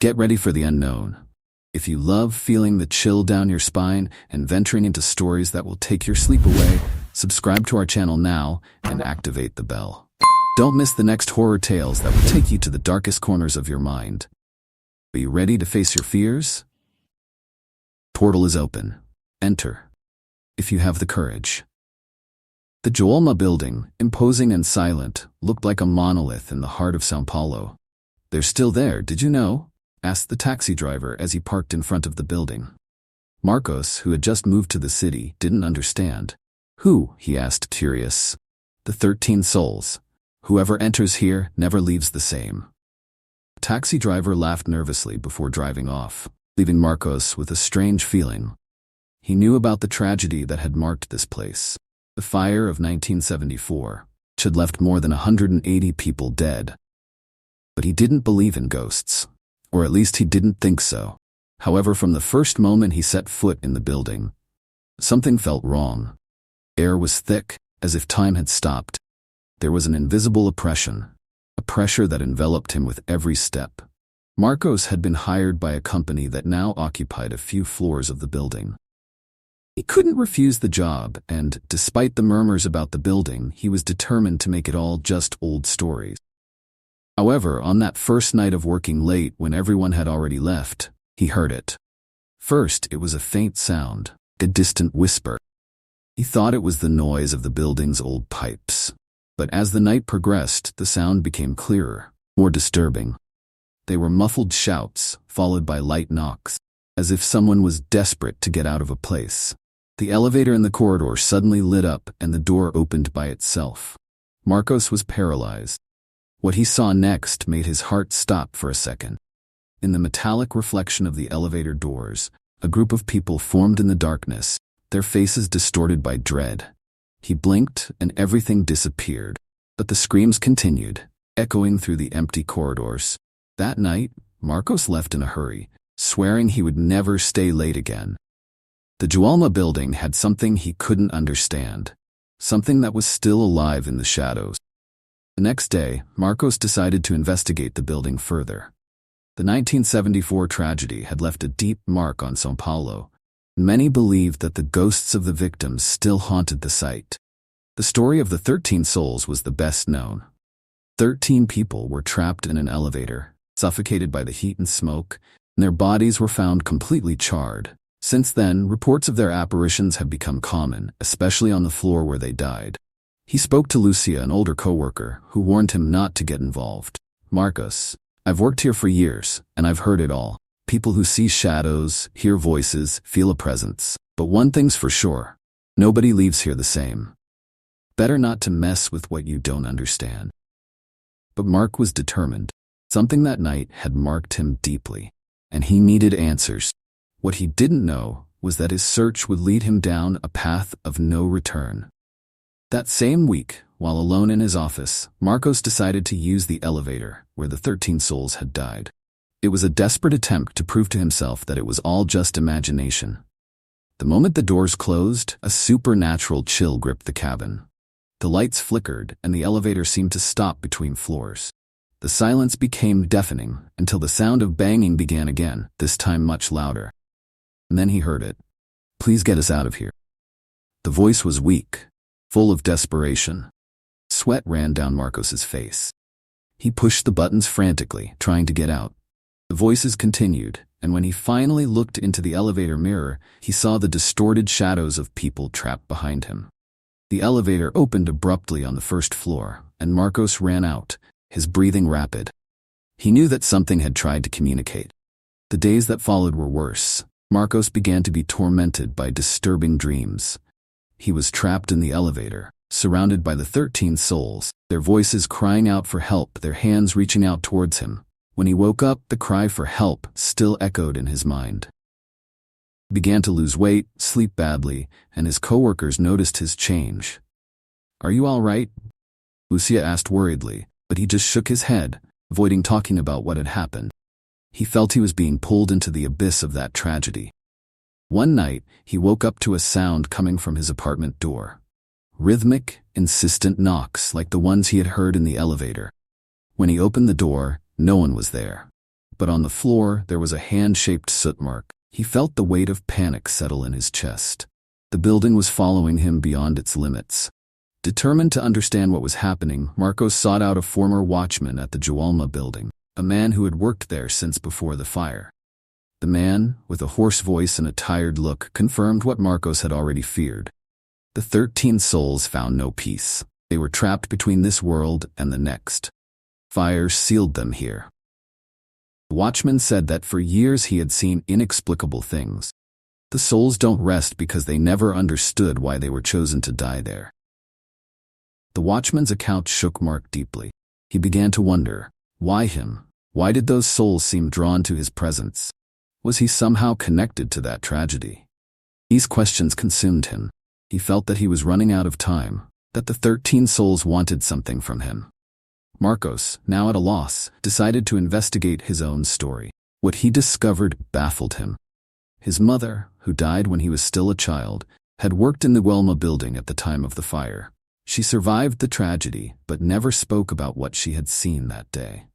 Get ready for the unknown. If you love feeling the chill down your spine and venturing into stories that will take your sleep away, subscribe to our channel now and activate the bell. Don't miss the next horror tales that will take you to the darkest corners of your mind. Are you ready to face your fears? Portal is open. Enter, if you have the courage. The Joelma Building, imposing and silent, looked like a monolith in the heart of São Paulo. "They're still there, did you know?" asked the taxi driver as he parked in front of the building. Marcos, who had just moved to the city, didn't understand. "Who?" he asked, curious. "The 13 souls. Whoever enters here never leaves the same." The taxi driver laughed nervously before driving off, leaving Marcos with a strange feeling. He knew about the tragedy that had marked this place. The fire of 1974, which had left more than 180 people dead. But he didn't believe in ghosts. Or at least he didn't think so. However, from the first moment he set foot in the building, something felt wrong. Air was thick, as if time had stopped. There was an invisible oppression, a pressure that enveloped him with every step. Marcos had been hired by a company that now occupied a few floors of the building. He couldn't refuse the job, and, despite the murmurs about the building, he was determined to make it all just old stories. However, on that first night of working late when everyone had already left, he heard it. First, it was a faint sound, a distant whisper. He thought it was the noise of the building's old pipes. But as the night progressed, the sound became clearer, more disturbing. They were muffled shouts, followed by light knocks, as if someone was desperate to get out of a place. The elevator in the corridor suddenly lit up and the door opened by itself. Marcos was paralyzed. What he saw next made his heart stop for a second. In the metallic reflection of the elevator doors, a group of people formed in the darkness, their faces distorted by dread. He blinked and everything disappeared, but the screams continued, echoing through the empty corridors. That night, Marcos left in a hurry, swearing he would never stay late again. The Joelma Building had something he couldn't understand, something that was still alive in the shadows. The next day, Marcos decided to investigate the building further. The 1974 tragedy had left a deep mark on São Paulo. Many believed that the ghosts of the victims still haunted the site. The story of the 13 souls was the best known. 13 people were trapped in an elevator, suffocated by the heat and smoke, and their bodies were found completely charred. Since then, reports of their apparitions have become common, especially on the floor where they died. He spoke to Lucia, an older coworker, who warned him not to get involved. "Marcos, I've worked here for years, and I've heard it all. People who see shadows, hear voices, feel a presence. But one thing's for sure, nobody leaves here the same. Better not to mess with what you don't understand." But Mark was determined. Something that night had marked him deeply, and he needed answers. What he didn't know was that his search would lead him down a path of no return. That same week, while alone in his office, Marcos decided to use the elevator where the 13 souls had died. It was a desperate attempt to prove to himself that it was all just imagination. The moment the doors closed, a supernatural chill gripped the cabin. The lights flickered and the elevator seemed to stop between floors. The silence became deafening until the sound of banging began again, this time much louder. And then he heard it. "Please get us out of here." The voice was weak, full of desperation. Sweat ran down Marcos's face. He pushed the buttons frantically, trying to get out. The voices continued, and when he finally looked into the elevator mirror, he saw the distorted shadows of people trapped behind him. The elevator opened abruptly on the first floor, and Marcos ran out, his breathing rapid. He knew that something had tried to communicate. The days that followed were worse. Marcos began to be tormented by disturbing dreams. He was trapped in the elevator, surrounded by the 13 souls, their voices crying out for help, their hands reaching out towards him. When he woke up, the cry for help still echoed in his mind. He began to lose weight, sleep badly, and his coworkers noticed his change. "Are you all right?" Lucia asked worriedly, but he just shook his head, avoiding talking about what had happened. He felt he was being pulled into the abyss of that tragedy. One night, he woke up to a sound coming from his apartment door. Rhythmic, insistent knocks like the ones he had heard in the elevator. When he opened the door, no one was there. but on the floor there was a hand-shaped soot mark. He felt the weight of panic settle in his chest. The building was following him beyond its limits. Determined to understand what was happening, Marcos sought out a former watchman at the Joelma Building, a man who had worked there since before the fire. The man, with a hoarse voice and a tired look, confirmed what Marcos had already feared. The 13 souls found no peace. They were trapped between this world and the next. Fires sealed them here. The watchman said that for years he had seen inexplicable things. The souls don't rest because they never understood why they were chosen to die there. The watchman's account shook Mark deeply. He began to wonder, why him? Why did those souls seem drawn to his presence? Was he somehow connected to that tragedy? These questions consumed him. He felt that he was running out of time, that the 13 souls wanted something from him. Marcos, now at a loss, decided to investigate his own story. What he discovered baffled him. His mother, who died when he was still a child, had worked in the Joelma Building at the time of the fire. She survived the tragedy, but never spoke about what she had seen that day.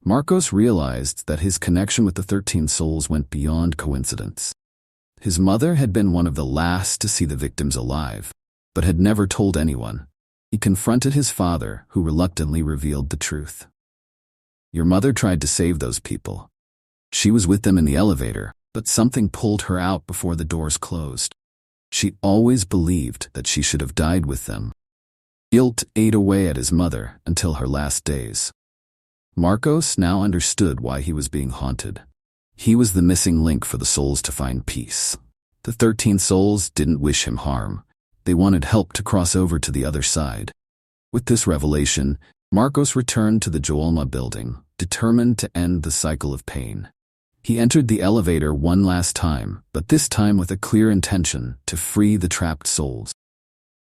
Marcos realized that his connection with the 13 souls went beyond coincidence. His mother had been one of the last to see the victims alive, but had never told anyone. He confronted his father, who reluctantly revealed the truth. Your mother tried to save those people. She was with them in the elevator, but something pulled her out before the doors closed. She always believed that she should have died with them. Guilt ate away at his mother until her last days. Marcos now understood why he was being haunted. He was the missing link for the souls to find peace. The 13 souls didn't wish him harm. They wanted help to cross over to the other side. With this revelation, Marcos returned to the Joelma Building, determined to end the cycle of pain. He entered the elevator one last time, but this time with a clear intention to free the trapped souls.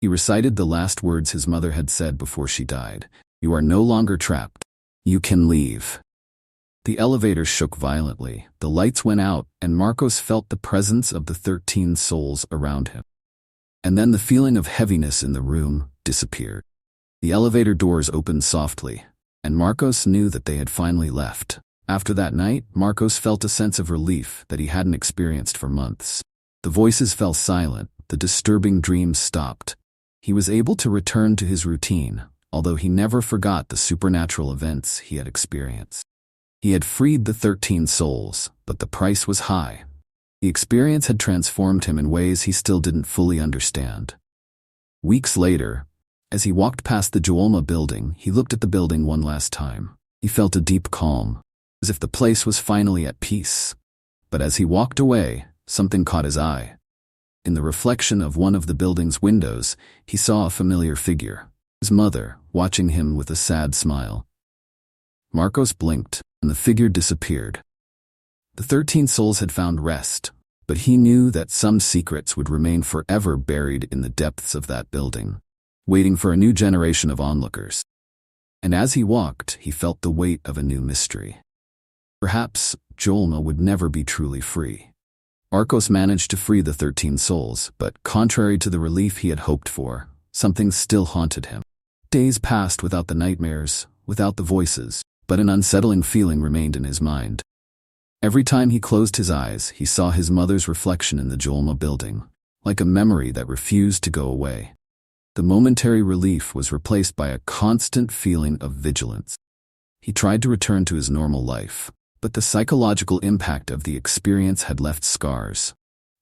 He recited the last words his mother had said before she died. You are no longer trapped. You can leave. The elevator shook violently, the lights went out, and Marcos felt the presence of the 13 souls around him. And then the feeling of heaviness in the room disappeared. The elevator doors opened softly, and Marcos knew that they had finally left. After that night, Marcos felt a sense of relief that he hadn't experienced for months. The voices fell silent, the disturbing dreams stopped. He was able to return to his routine, although he never forgot the supernatural events he had experienced. He had freed the 13 souls, but the price was high. The experience had transformed him in ways he still didn't fully understand. Weeks later, as he walked past the Joelma Building, he looked at the building one last time. He felt a deep calm, as if the place was finally at peace. But as he walked away, something caught his eye. In the reflection of one of the building's windows, he saw a familiar figure, his mother, watching him with a sad smile. Marcos blinked, and the figure disappeared. The 13 souls had found rest, but he knew that some secrets would remain forever buried in the depths of that building, waiting for a new generation of onlookers. And as he walked, he felt the weight of a new mystery. Perhaps Joelma would never be truly free. Marcos managed to free the 13 souls, but contrary to the relief he had hoped for, something still haunted him. Days passed without the nightmares, without the voices, but an unsettling feeling remained in his mind. Every time he closed his eyes, he saw his mother's reflection in the Joelma Building, like a memory that refused to go away. The momentary relief was replaced by a constant feeling of vigilance. He tried to return to his normal life, but the psychological impact of the experience had left scars.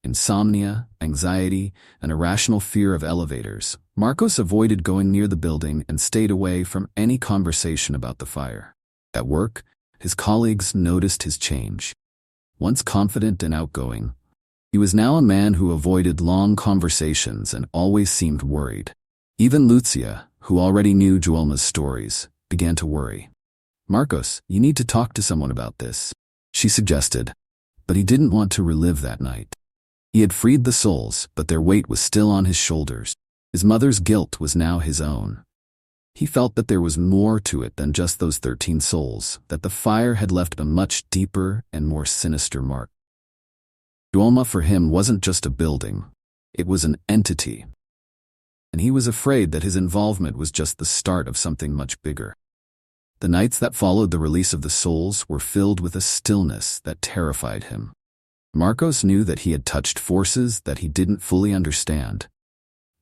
Insomnia, anxiety, an irrational fear of elevators. Marcos avoided going near the building and stayed away from any conversation about the fire. At work, his colleagues noticed his change. Once confident and outgoing, he was now a man who avoided long conversations and always seemed worried. Even Lucia, who already knew Joelma's stories, began to worry. Marcos, you need to talk to someone about this, she suggested, but he didn't want to relive that night. He had freed the souls, but their weight was still on his shoulders. His mother's guilt was now his own. He felt that there was more to it than just those 13 souls, that the fire had left a much deeper and more sinister mark. Joelma for him wasn't just a building, it was an entity. And he was afraid that his involvement was just the start of something much bigger. The nights that followed the release of the souls were filled with a stillness that terrified him. Marcos knew that he had touched forces that he didn't fully understand.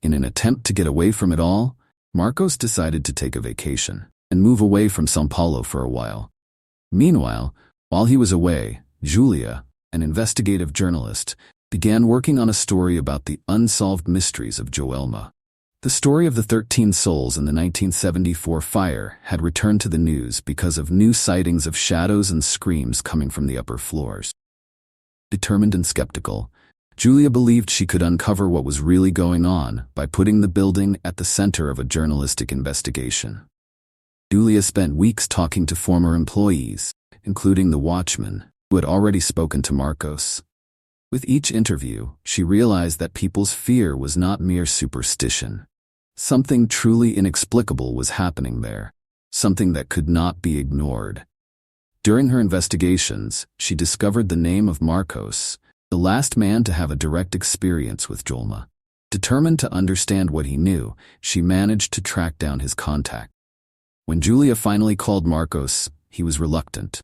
In an attempt to get away from it all, Marcos decided to take a vacation and move away from São Paulo for a while. Meanwhile, while he was away, Julia, an investigative journalist, began working on a story about the unsolved mysteries of Joelma. The story of the 13 souls in the 1974 fire had returned to the news because of new sightings of shadows and screams coming from the upper floors. Determined and skeptical, Julia believed she could uncover what was really going on by putting the building at the center of a journalistic investigation. Julia spent weeks talking to former employees, including the watchman, who had already spoken to Marcos. With each interview, she realized that people's fear was not mere superstition. Something truly inexplicable was happening there, something that could not be ignored. During her investigations, she discovered the name of Marcos, the last man to have a direct experience with Joelma. Determined to understand what he knew, she managed to track down his contact. When Julia finally called Marcos, he was reluctant.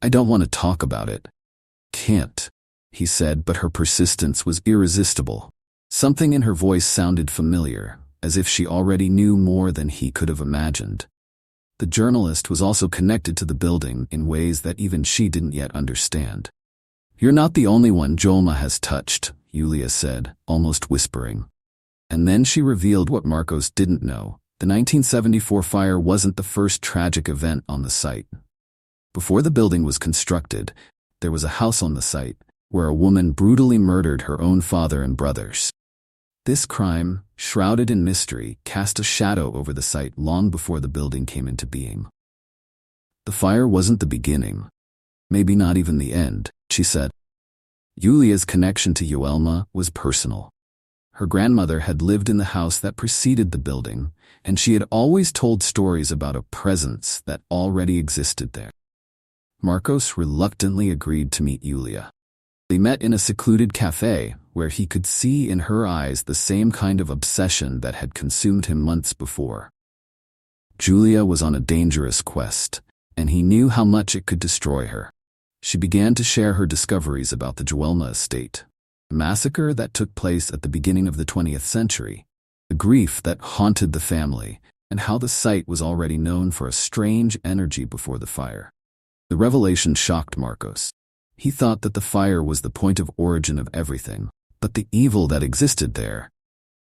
"I don't want to talk about it." "Can't," he said, but her persistence was irresistible. Something in her voice sounded familiar, as if she already knew more than he could have imagined. The journalist was also connected to the building in ways that even she didn't yet understand. "You're not the only one Joelma has touched," Julia said, almost whispering. And then she revealed what Marcos didn't know. The 1974 fire wasn't the first tragic event on the site. Before the building was constructed, there was a house on the site where a woman brutally murdered her own father and brothers. This crime, shrouded in mystery, cast a shadow over the site long before the building came into being. "The fire wasn't the beginning. Maybe not even the end," she said. Julia's connection to Joelma was personal. Her grandmother had lived in the house that preceded the building, and she had always told stories about a presence that already existed there. Marcos reluctantly agreed to meet Julia. They met in a secluded cafe where he could see in her eyes the same kind of obsession that had consumed him months before. Julia was on a dangerous quest, and he knew how much it could destroy her. She began to share her discoveries about the Joelma estate, a massacre that took place at the beginning of the 20th century, the grief that haunted the family, and how the site was already known for a strange energy before the fire. The revelation shocked Marcos. He thought that the fire was the point of origin of everything, but the evil that existed there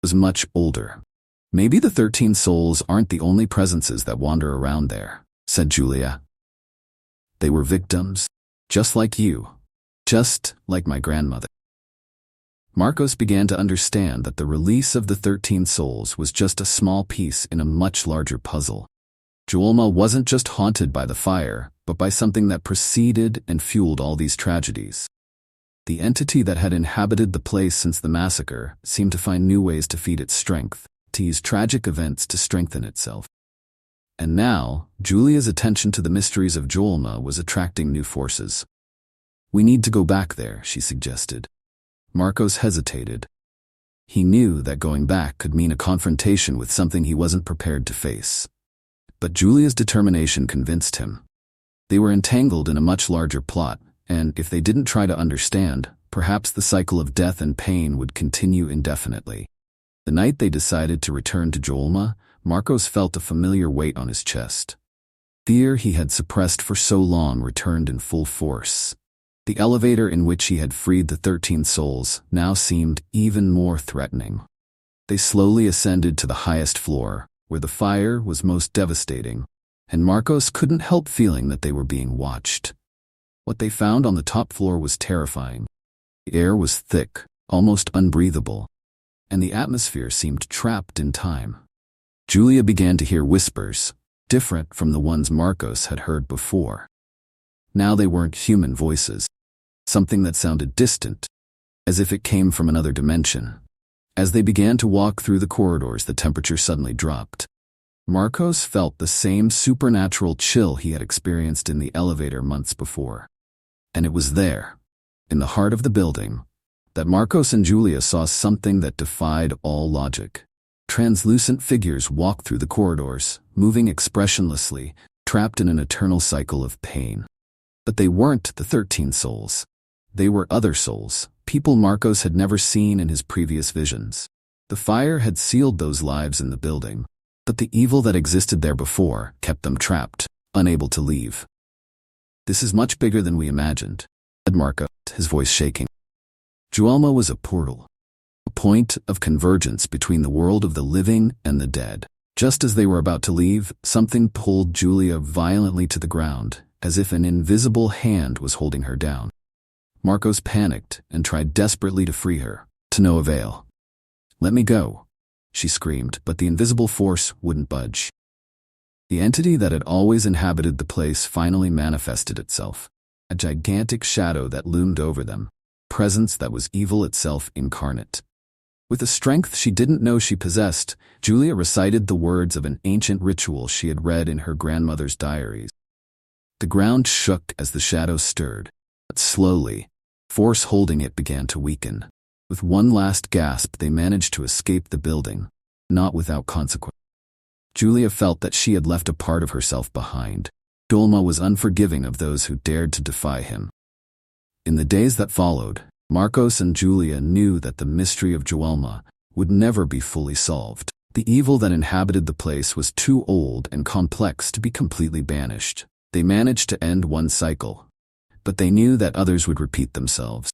was much older. "Maybe the 13 souls aren't the only presences that wander around there," said Julia. "They were victims, just like you, just like my grandmother." Marcos began to understand that the release of the 13 souls was just a small piece in a much larger puzzle. Joelma wasn't just haunted by the fire, but by something that preceded and fueled all these tragedies. The entity that had inhabited the place since the massacre seemed to find new ways to feed its strength, to use tragic events to strengthen itself. And now, Julia's attention to the mysteries of Joelma was attracting new forces. "We need to go back there," she suggested. Marcos hesitated. He knew that going back could mean a confrontation with something he wasn't prepared to face. But Julia's determination convinced him. They were entangled in a much larger plot, and if they didn't try to understand, perhaps the cycle of death and pain would continue indefinitely. The night they decided to return to Joelma, Marcos felt a familiar weight on his chest. Fear he had suppressed for so long returned in full force. The elevator in which he had freed the 13 souls now seemed even more threatening. They slowly ascended to the highest floor, where the fire was most devastating, and Marcos couldn't help feeling that they were being watched. What they found on the top floor was terrifying. The air was thick, almost unbreathable, and the atmosphere seemed trapped in time. Julia began to hear whispers, different from the ones Marcos had heard before. Now they weren't human voices, something that sounded distant, as if it came from another dimension. As they began to walk through the corridors, the temperature suddenly dropped. Marcos felt the same supernatural chill he had experienced in the elevator months before. And it was there, in the heart of the building, that Marcos and Julia saw something that defied all logic. Translucent figures walked through the corridors, moving expressionlessly, trapped in an eternal cycle of pain. But they weren't the 13 souls. They were other souls, people Marcos had never seen in his previous visions. The fire had sealed those lives in the building, but the evil that existed there before kept them trapped, unable to leave. "This is much bigger than we imagined," said Marcos, his voice shaking. Joelma was a portal, a point of convergence between the world of the living and the dead. Just as they were about to leave, something pulled Julia violently to the ground, as if an invisible hand was holding her down. Marcos panicked and tried desperately to free her, to no avail. "Let me go," she screamed, but the invisible force wouldn't budge. The entity that had always inhabited the place finally manifested itself, a gigantic shadow that loomed over them, presence that was evil itself incarnate. With a strength she didn't know she possessed, Julia recited the words of an ancient ritual she had read in her grandmother's diaries. The ground shook as the shadow stirred, but slowly, force holding it began to weaken. With one last gasp, they managed to escape the building, not without consequence. Julia felt that she had left a part of herself behind. Joelma was unforgiving of those who dared to defy him. In the days that followed, Marcos and Julia knew that the mystery of Joelma would never be fully solved. The evil that inhabited the place was too old and complex to be completely banished. They managed to end one cycle, but they knew that others would repeat themselves.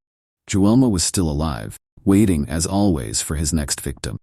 Joelma was still alive, waiting as always for his next victim.